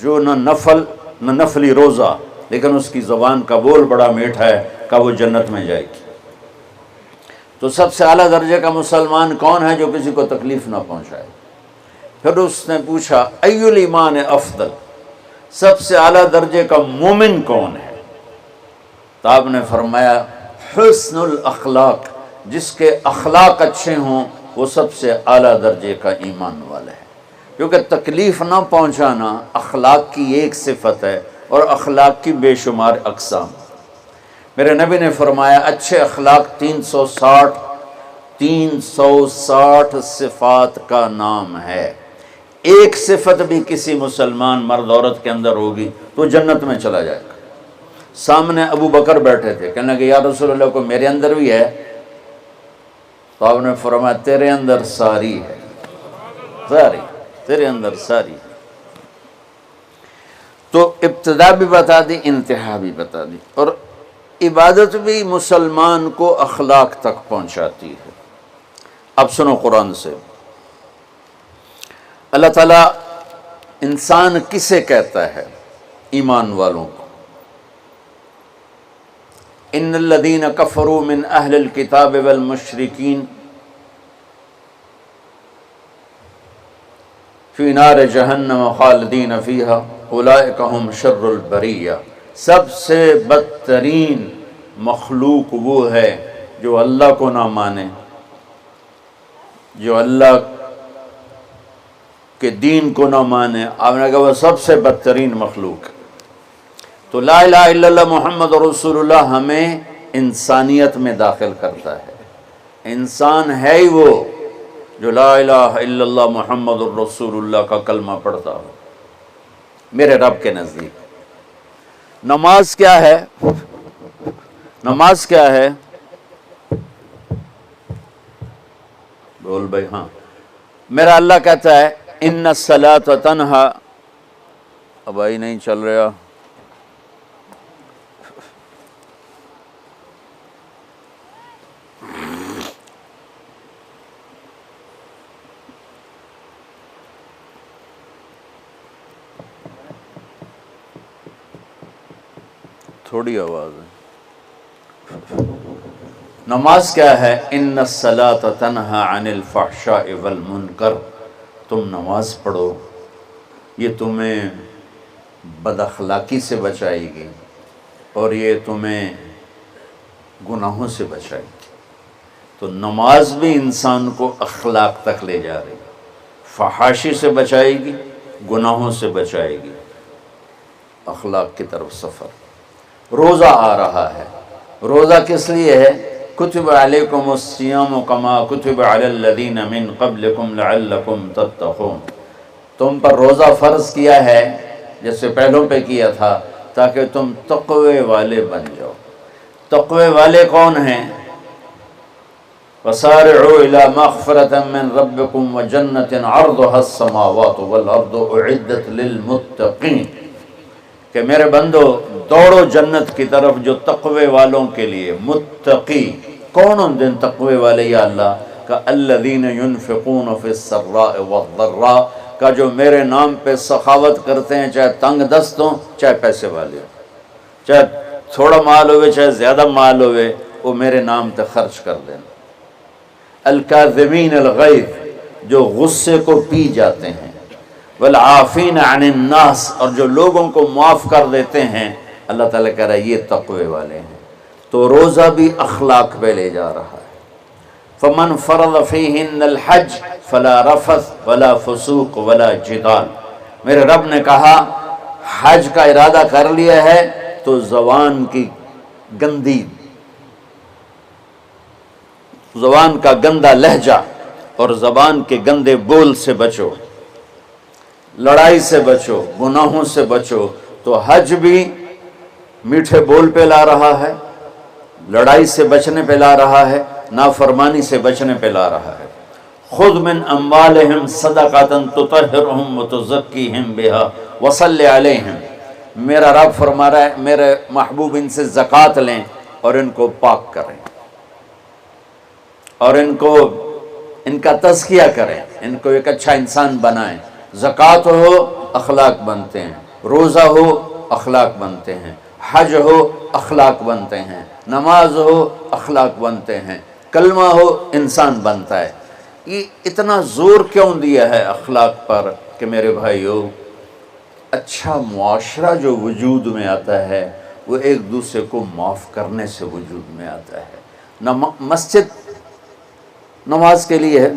جو نہ نفلی روزہ، لیکن اس کی زبان کا بول بڑا میٹھا ہے، کہا وہ جنت میں جائے گی۔ تو سب سے اعلیٰ درجے کا مسلمان کون ہے جو کسی کو تکلیف نہ پہنچائے؟ پھر اس نے پوچھا ای الایمان افضل، سب سے اعلیٰ درجے کا مومن کون ہے؟ تو آپ نے فرمایا حسن الاخلاق، جس کے اخلاق اچھے ہوں وہ سب سے اعلیٰ درجے کا ایمان والا ہے، کیونکہ تکلیف نہ پہنچانا اخلاق کی ایک صفت ہے، اور اخلاق کی بے شمار اقسام۔ میرے نبی نے فرمایا اچھے اخلاق 360 صفات کا نام ہے، ایک صفت بھی کسی مسلمان مرد عورت کے اندر ہوگی تو جنت میں چلا جائے گا۔ سامنے ابو بکر بیٹھے تھے، کہنے لگے یا رسول اللہ کو میرے اندر بھی ہے؟ تو آپ نے فرمایا تیرے اندر ساری ہے، ساری، تیرے اندر ساری ہے۔ تو ابتدا بھی بتا دی، انتہا بھی بتا دی، اور عبادت بھی مسلمان کو اخلاق تک پہنچاتی ہے۔ اب سنو قرآن سے، اللہ تعالیٰ انسان کسے کہتا ہے؟ ایمان والوں کو۔ ان الذین کفروا من اہل الکتاب والمشرکین فی نار جہنم خالدین فیہا اولئک ہم شر البریہ، سب سے بدترین مخلوق وہ ہے جو اللہ کو نہ مانے، جو اللہ کہ دین کو نہ مانے۔ آپ نے کہا وہ سب سے بدترین مخلوق۔ تو لا الہ الا اللہ محمد رسول اللہ ہمیں انسانیت میں داخل کرتا ہے۔ انسان ہے ہی وہ جو لا الہ الا اللہ محمد رسول اللہ کا کلمہ پڑھتا ہو میرے رب کے نزدیک۔ نماز کیا ہے؟ نماز کیا ہے؟ بول بھائی ہاں۔ میرا اللہ کہتا ہے ان الصلاۃ تنہا، اب آئی نہیں چل رہا، تھوڑی آواز ہے۔ نماز کیا ہے؟ ان الصلاۃ تنہا عن الفحشاء والمنکر، تم نماز پڑھو، یہ تمہیں بد اخلاقی سے بچائے گی اور یہ تمہیں گناہوں سے بچائے گی۔ تو نماز بھی انسان کو اخلاق تک لے جا رہی ہے، فحاشی سے بچائے گی، گناہوں سے بچائے گی، اخلاق کی طرف سفر۔ روزہ آ رہا ہے، روزہ کس لیے ہے؟ کتب علیکم الصیام کما کتب علی الذین من قبلکم لعلکم تتقون، تم پر روزہ فرض کیا ہے جیسے پہلوں پہ کیا تھا تاکہ تم تقوی والے بن جاؤ۔ تقوی والے کون ہیں؟ وسارعوا الی مغفرۃ من ربکم وجنۃ عرضها السماوات والارض اعدت للمتقین، کہ میرے بندو دوڑو جنت کی طرف جو تقوی والوں کے لیے۔ متقی کون ان دن تقوی والے یا اللہ کا؟ الذین ينفقون فی السراء والضراء، کا جو میرے نام پہ سخاوت کرتے ہیں، چاہے تنگ دست ہوں چاہے پیسے والے ہوں، چاہے تھوڑا مال ہوئے چاہے زیادہ مال ہوئے، وہ میرے نام پہ خرچ کر دینا۔ الکاظمین الغیظ، جو غصے کو پی جاتے ہیں، والعافین عن الناس، اور جو لوگوں کو معاف کر دیتے ہیں، اللہ تعالیٰ کہہ رہا ہے یہ تقوی والے ہیں۔ تو روزہ بھی اخلاق پہ لے جا رہا ہے۔ فمن فرض فیہن الحج فلا رفث ولا فسوق ولا جدال، میرے رب نے کہا حج کا ارادہ کر لیا ہے تو زبان کی گندی زبان کا گندا لہجہ اور زبان کے گندے بول سے بچو، لڑائی سے بچو، گناہوں سے بچو۔ تو حج بھی میٹھے بول پہ لا رہا ہے، لڑائی سے بچنے پہ لا رہا ہے، نافرمانی سے بچنے پہ لا رہا ہے۔ خذ من اموالہم صدقۃ تطہرہم وتزکیہم بہا وصلی علیہم، میرا رب فرما رہا ہے میرے محبوب ان سے زکوٰۃ لیں اور ان کو پاک کریں اور ان کا تزکیہ کریں، ان کو ایک اچھا انسان بنائیں۔ زکوٰۃ ہو اخلاق بنتے ہیں، روزہ ہو اخلاق بنتے ہیں، حج ہو اخلاق بنتے ہیں، نماز ہو اخلاق بنتے ہیں، کلمہ ہو انسان بنتا ہے۔ یہ اتنا زور کیوں دیا ہے اخلاق پر کہ میرے بھائیو، اچھا معاشرہ جو وجود میں آتا ہے وہ ایک دوسرے کو معاف کرنے سے وجود میں آتا ہے۔ مسجد نماز کے لیے ہے،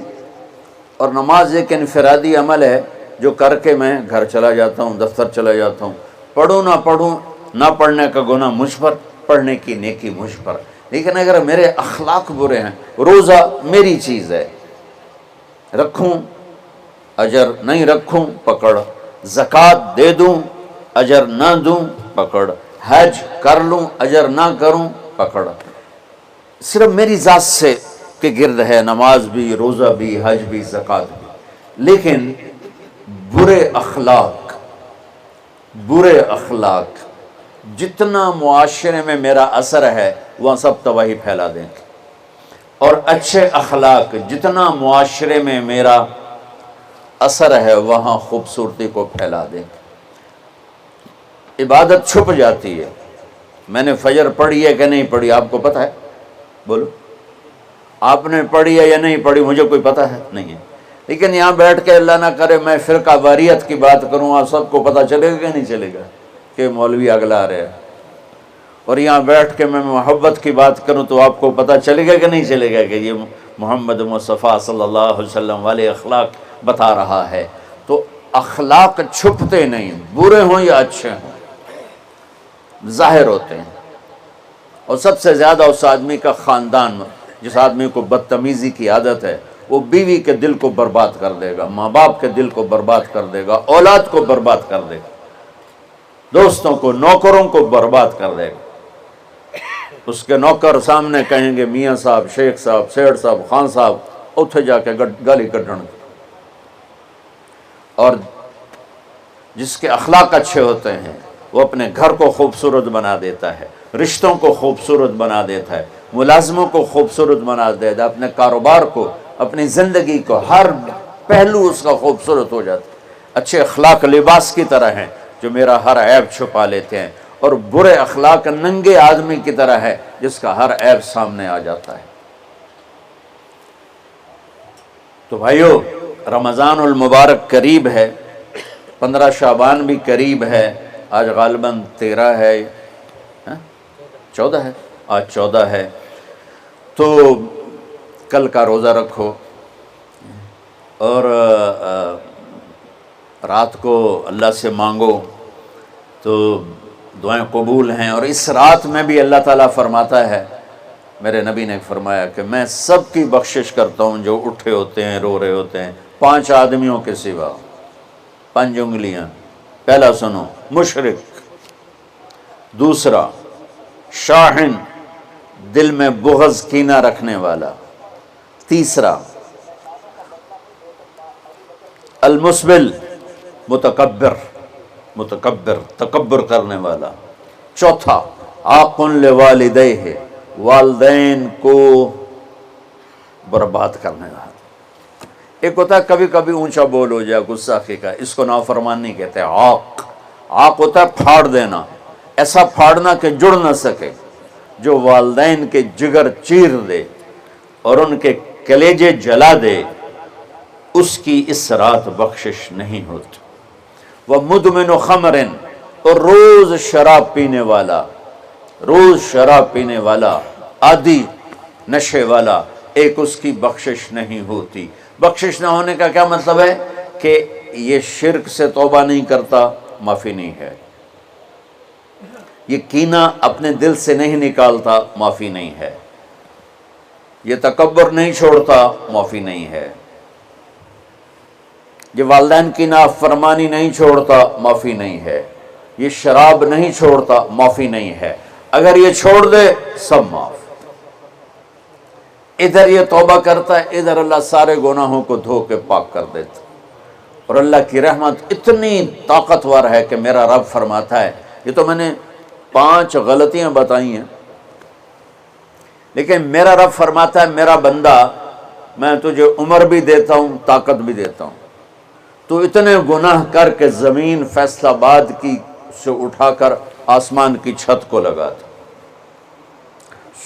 اور نماز ایک انفرادی عمل ہے جو کر کے میں گھر چلا جاتا ہوں، دفتر چلا جاتا ہوں، پڑھوں نہ پڑھنے کا گناہ مجھ پر، پڑھنے کی نیکی مجھ پر۔ لیکن اگر میرے اخلاق برے ہیں، روزہ میری چیز ہے، رکھوں اجر، نہیں رکھوں پکڑ، زکوٰۃ دے دوں اجر نہ دوں پکڑ، حج کر لوں اجر نہ کروں پکڑ۔ صرف میری ذات سے کے گرد ہے نماز بھی، روزہ بھی، حج بھی، زکوٰۃ بھی۔ لیکن برے اخلاق جتنا معاشرے میں میرا اثر ہے وہاں سب تباہی پھیلا دیں گے، اور اچھے اخلاق جتنا معاشرے میں میرا اثر ہے وہاں خوبصورتی کو پھیلا دیں گے۔ عبادت چھپ جاتی ہے۔ میں نے فجر پڑھی ہے کہ نہیں پڑھی آپ کو پتہ ہے؟ بولو، آپ نے پڑھی ہے یا نہیں پڑھی؟ مجھے کوئی پتہ ہے نہیں ہے۔ لیکن یہاں بیٹھ کے اللہ نہ کرے میں فرقہ واریت کی بات کروں، آپ سب کو پتہ چلے گا کہ نہیں چلے گا کہ مولوی اگلا رہے ہیں؟ اور یہاں بیٹھ کے میں محبت کی بات کروں تو آپ کو پتہ چلے گا کہ نہیں چلے گا کہ یہ محمد مصطفیٰ صلی اللہ علیہ وسلم والے اخلاق بتا رہا ہے۔ تو اخلاق چھپتے نہیں، برے ہوں یا اچھے ہوں، ظاہر ہوتے ہیں۔ اور سب سے زیادہ اس آدمی کا خاندان، جس آدمی کو بدتمیزی کی عادت ہے، وہ بیوی کے دل کو برباد کر دے گا، ماں باپ کے دل کو برباد کر دے گا، اولاد کو برباد کر دے گا، دوستوں کو، نوکروں کو برباد کر دے گا۔ اس کے نوکر سامنے کہیں گے میاں صاحب، شیخ صاحب، سیٹھ صاحب، خان صاحب، اتھے جا کے گالی کڈن۔ اور جس کے اخلاق اچھے ہوتے ہیں وہ اپنے گھر کو خوبصورت بنا دیتا ہے، رشتوں کو خوبصورت بنا دیتا ہے، ملازموں کو خوبصورت بنا دیتا ہے، اپنے کاروبار کو، اپنی زندگی کو، ہر پہلو اس کا خوبصورت ہو جاتا ہے۔ اچھے اخلاق لباس کی طرح ہیں جو میرا ہر عیب چھپا لیتے ہیں، اور برے اخلاق ننگے آدمی کی طرح ہے جس کا ہر عیب سامنے آ جاتا ہے۔ تو بھائیو، رمضان المبارک قریب ہے، 15 شعبان بھی قریب ہے، آج غالباً 13 ہے، 14 ہے، آج 14 ہے۔ تو کل کا روزہ رکھو، اور رات کو اللہ سے مانگو تو دعائیں قبول ہیں۔ اور اس رات میں بھی اللہ تعالیٰ فرماتا ہے، میرے نبی نے فرمایا کہ میں سب کی بخشش کرتا ہوں جو اٹھے ہوتے ہیں، رو رہے ہوتے ہیں، 5 آدمیوں کے سوا، 5 انگلیاں۔ پہلا سنو، مشرک، دوسرا شاحن، دل میں بغض کینہ رکھنے والا، تیسرا المسبل، متکبر، تکبر کرنے والا، چوتھا عاق لوالدیہ، والدین کو برباد کرنے والا۔ ایک ہوتا ہے کبھی کبھی اونچا بول ہو جائے، گستاخی کا، اس کو نافرمان نہیں کہتے۔ عاق ہوتا ہے پھاڑ دینا، ایسا پھاڑنا کہ جڑ نہ سکے، جو والدین کے جگر چیر دے اور ان کے کلیجے جلا دے، اس کی اس رات بخشش نہیں ہوتی۔ وَمُدْمِنُ خَمْرٍ، اور روز شراب پینے والا، عادی نشے والا، ایک اس کی بخشش نہیں ہوتی۔ بخشش نہ ہونے کا کیا مطلب ہے؟ کہ یہ شرک سے توبہ نہیں کرتا، معافی نہیں ہے، یہ کینہ اپنے دل سے نہیں نکالتا، معافی نہیں ہے، یہ تکبر نہیں چھوڑتا، معافی نہیں ہے۔ یہ والدین کی نافرمانی نہیں چھوڑتا، معافی نہیں ہے۔ یہ شراب نہیں چھوڑتا، معافی نہیں ہے۔ اگر یہ چھوڑ دے سب معاف۔ ادھر یہ توبہ کرتا ہے، ادھر اللہ سارے گناہوں کو دھو کے پاک کر دیتا۔ اور اللہ کی رحمت اتنی طاقتور ہے کہ میرا رب فرماتا ہے، یہ تو میں نے 5 غلطیاں بتائی ہیں، لیکن میرا رب فرماتا ہے میرا بندہ میں تجھے عمر بھی دیتا ہوں، طاقت بھی دیتا ہوں، تو اتنے گناہ کر کے زمین فیصل آباد کی سے اٹھا کر آسمان کی چھت کو لگا دے،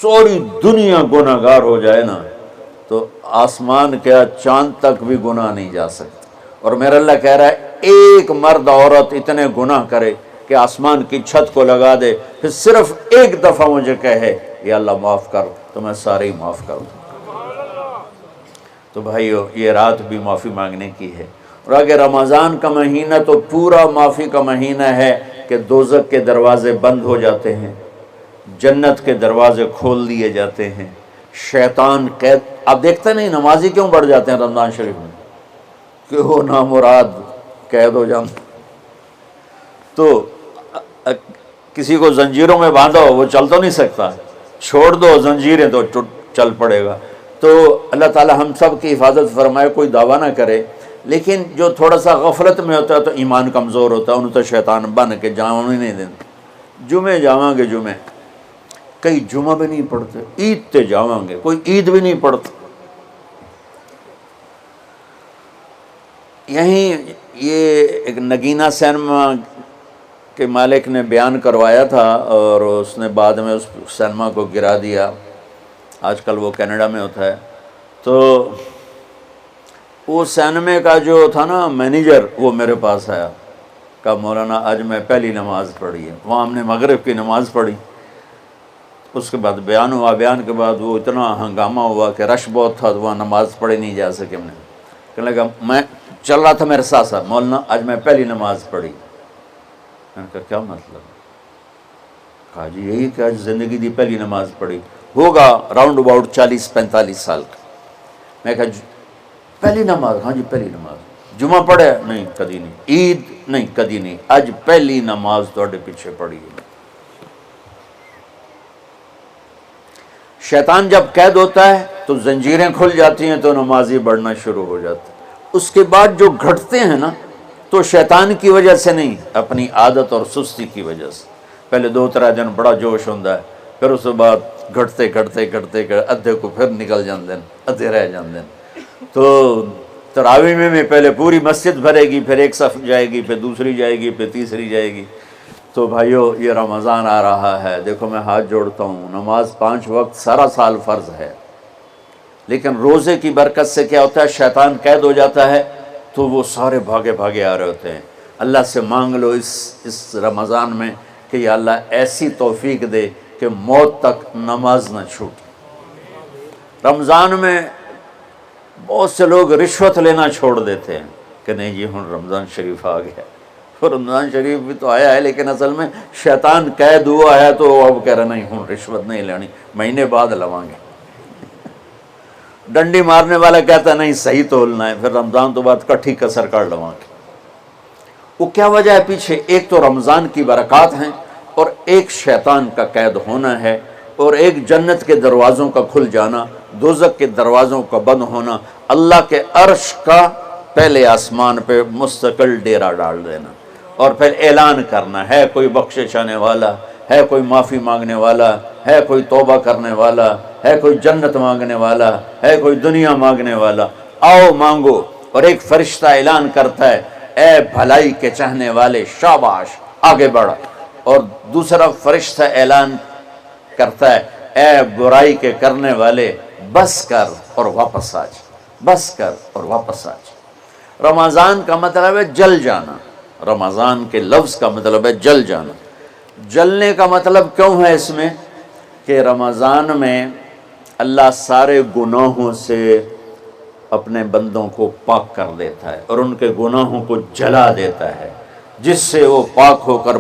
ساری دنیا گناہ گار ہو جائے نا تو آسمان کیا چاند تک بھی گناہ نہیں جا سکتا۔ اور میرا اللہ کہہ رہا ہے ایک مرد عورت اتنے گناہ کرے کہ آسمان کی چھت کو لگا دے، پھر صرف ایک دفعہ مجھے کہے یا اللہ معاف کر، تو میں سارے ہی معاف کر دوں۔ تو بھائیو یہ رات بھی معافی مانگنے کی ہے۔ اور اگر رمضان کا مہینہ تو پورا معافی کا مہینہ ہے کہ دوزخ کے دروازے بند ہو جاتے ہیں، جنت کے دروازے کھول دیے جاتے ہیں، شیطان قید۔ آپ دیکھتے نہیں نمازی کیوں بڑھ جاتے ہیں رمضان شریف میں؟ کہ وہ نامراد قید ہو جاتے۔ تو کسی کو زنجیروں میں باندھو وہ چل تو نہیں سکتا، چھوڑ دو زنجیریں تو چل پڑے گا۔ تو اللہ تعالی ہم سب کی حفاظت فرمائے، کوئی دعویٰ نہ کرے، لیکن جو تھوڑا سا غفلت میں ہوتا ہے تو ایمان کمزور ہوتا ہے، انہوں تو شیطان بن کے جاؤں ہی نہیں دیتے۔ جمعے جاواں گے، جمعے کئی جمعہ بھی نہیں پڑھتے، عید تے جاواں گے، کوئی عید بھی نہیں پڑھتا۔ یہیں یہ ایک نگینہ سینما کے مالک نے بیان کروایا تھا اور اس نے بعد میں اس سینما کو گرا دیا، آج کل وہ کینیڈا میں ہوتا ہے۔ تو وہ سینمے کا جو تھا نا مینیجر، وہ میرے پاس آیا، کہا مولانا آج میں پہلی نماز پڑھی ہے۔ وہاں ہم نے مغرب کی نماز پڑھی، اس کے بعد بیان ہوا، بیان کے بعد وہ اتنا ہنگامہ ہوا کہ رش بہت تھا، تو وہاں نماز پڑھی نہیں جا سکے۔ ہم نے کہنے لگا، میں چل رہا تھا میرے ساتھ ساتھ، مولانا آج میں پہلی نماز پڑھی۔ میں نے کہا کیا مطلب؟ کہا جی یہی کہ آج زندگی دی پہلی نماز پڑھی، ہوگا راؤنڈ اباؤٹ 40-45 سال کا۔ میں کہا پہلی نماز؟ ہاں جی پہلی نماز۔ جمعہ پڑھے؟ نہیں کدی نہیں۔ عید؟ نہیں کدی نہیں، آج پہلی نماز تواڈے پیچھے پڑھی ہے۔ شیطان جب قید ہوتا ہے تو زنجیریں کھل جاتی ہیں تو نمازی بڑھنا شروع ہو جاتا ہے۔ اس کے بعد جو گھٹتے ہیں نا تو شیطان کی وجہ سے نہیں، اپنی عادت اور سستی کی وجہ سے۔ پہلے 2-3 دن بڑا جوش ہوتا ہے، پھر اس کے بعد گھٹتے ادھے کو پھر نکل جاندے ہیں، ادھے رہ جاندے ہیں۔ تو تراویح میں پہلے پوری مسجد بھرے گی، پھر ایک صف جائے گی، پھر دوسری جائے گی، پھر تیسری جائے گی۔ تو بھائیو یہ رمضان آ رہا ہے، دیکھو میں ہاتھ جوڑتا ہوں، نماز 5 وقت سارا سال فرض ہے، لیکن روزے کی برکت سے کیا ہوتا ہے، شیطان قید ہو جاتا ہے تو وہ سارے بھاگے آ رہے ہوتے ہیں۔ اللہ سے مانگ لو اس رمضان میں کہ یا اللہ ایسی توفیق دے کہ موت تک نماز نہ چھوٹے۔ رمضان میں بہت سے لوگ رشوت لینا چھوڑ دیتے ہیں کہ نہیں جی ہن رمضان شریف آ گیا۔ رمضان شریف بھی تو آیا ہے، لیکن اصل میں شیطان قید ہوا ہے تو اب کہہ رہا نہیں ہن رشوت نہیں لینی، مہینے بعد لواں گے۔ ڈنڈی مارنے والا کہتا نہیں صحیح تولنا ہے، پھر رمضان تو بعد کٹھی کسر کر لواں گے۔ وہ کیا وجہ ہے پیچھے؟ ایک تو رمضان کی برکات ہیں، اور ایک شیطان کا قید ہونا ہے، اور ایک جنت کے دروازوں کا کھل جانا، دوزخ کے دروازوں کا بند ہونا، اللہ کے عرش کا پہلے آسمان پہ مستقل ڈیرا ڈال دینا، اور پھر اعلان کرنا ہے کوئی بخشش آنے والا ہے، کوئی معافی مانگنے والا ہے، کوئی توبہ کرنے والا ہے، کوئی جنت مانگنے والا ہے، کوئی دنیا مانگنے والا، آؤ مانگو۔ اور ایک فرشتہ اعلان کرتا ہے اے بھلائی کے چاہنے والے شاباش آگے بڑھ، اور دوسرا فرشتہ اعلان کرتا ہے اے برائی کے کرنے والے بس کر اور واپس آ جا، بس کر اور واپس آ جا۔ رمضان کا مطلب ہے جل جانا، رمضان کے لفظ کا مطلب ہے جل جانا۔ جلنے کا مطلب کیوں ہے اس میں کہ رمضان میں اللہ سارے گناہوں سے اپنے بندوں کو پاک کر دیتا ہے اور ان کے گناہوں کو جلا دیتا ہے، جس سے وہ پاک ہو کر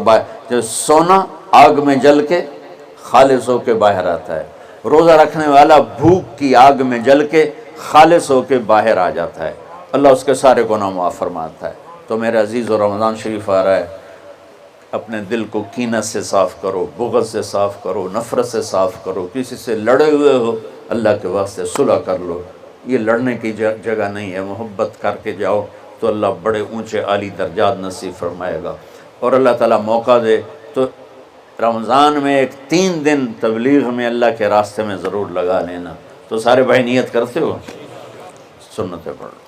جو سونا آگ میں جل کے خالص ہو کے باہر آتا ہے، روزہ رکھنے والا بھوک کی آگ میں جل کے خالص ہو کے باہر آ جاتا ہے، اللہ اس کے سارے گناہ معاف فرماتا ہے۔ تو میرے عزیز و رمضان شریف آ رہا ہے، اپنے دل کو کینت سے صاف کرو، بغض سے صاف کرو، نفرت سے صاف کرو، کسی سے لڑے ہوئے ہو اللہ کے واسطے صلح کر لو، یہ لڑنے کی جگہ نہیں ہے، محبت کر کے جاؤ تو اللہ بڑے اونچے عالی درجات نصیب فرمائے گا۔ اور اللہ تعالیٰ موقع دے تو رمضان میں ایک 3 دن تبلیغ میں اللہ کے راستے میں ضرور لگا لینا۔ تو سارے بھائی نیت کرتے ہو؟ سنتیں پڑھ